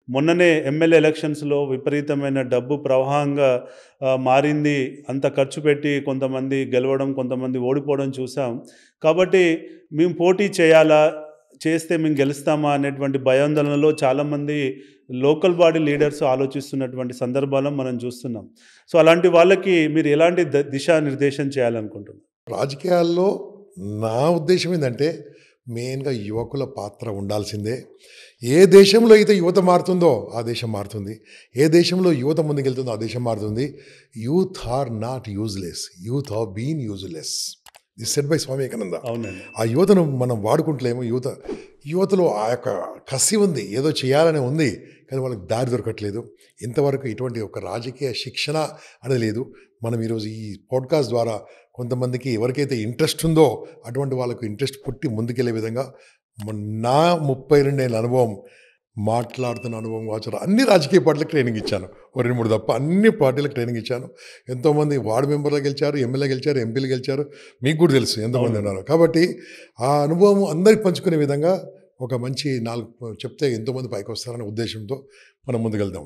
మొన్ననే ఎమ్మెల్యే ఎలక్షన్స్‌లో విపరీతమైన డబ్బు ప్రవాహంగా మారింది. అంత ఖర్చు పెట్టి కొంతమంది గెలవడం, కొంతమంది ఓడిపోవడం చూసాం. కాబట్టి మేము పోటీ చేయాలా? చేస్తే మేము గెలుస్తామా? అనేటువంటి భయాందోళనలో చాలామంది లోకల్ బాడీ లీడర్స్ ఆలోచిస్తున్నటువంటి సందర్భాలను మనం చూస్తున్నాం. సో, అలాంటి వాళ్ళకి మీరు ఎలాంటి దిశానిర్దేశం చేయాలనుకుంటున్నారు? రాజకీయాల్లో నా ఉద్దేశం ఏందంటే మెయిన్‌గా యువకుల పాత్ర ఉండాల్సిందే. ఏ దేశంలో అయితే యువత మారుతుందో ఆ దేశం మారుతుంది. ఏ దేశంలో యువత ముందుకెళ్తుందో ఆ దేశం మారుతుంది. Youth are not useless. Youth have been useless. This said by Swami Vivekananda. అవునండి. ఆ యువతను మనం వాడుకుంటలేము. యువతలో ఆ యొక్క కసి ఉంది. ఏదో చేయాలని ఉంది. కానీ వాళ్ళకి దారి దొరకట్లేదు. ఇంతవరకు ఇటువంటి ఒక రాజకీయ శిక్షణ అనేది లేదు. మనం ఈరోజు ఈ పాడ్‌కాస్ట్ ద్వారా కొంతమందికి ఎవరికైతే ఇంట్రెస్ట్ ఉందో అటువంటి వాళ్ళకు ఇంట్రెస్ట్ పుట్టి ముందుకెళ్ళే విధంగా నా 32 ఏళ్ళ అనుభవం, మాట్లాడుతున్న అనుభవం కావచ్చు, అన్ని రాజకీయ పార్టీలకు ట్రైనింగ్ ఇచ్చాను. ఓ 2, 3 తప్ప అన్ని పార్టీలకు ట్రైనింగ్ ఇచ్చాను. ఎంతోమంది వార్డు మెంబర్లు గెలిచారు, ఎమ్మెల్యే గెలిచారు, ఎంపీలు గెలిచారు. మీకు కూడా తెలుసు ఎంతమంది ఉన్నారు. కాబట్టి ఆ అనుభవం అందరికి పంచుకునే విధంగా ఒక మంచి 4 చెప్తే ఎంతోమంది పైకి వస్తారనే ఉద్దేశంతో మనం ముందుకెళ్దాం.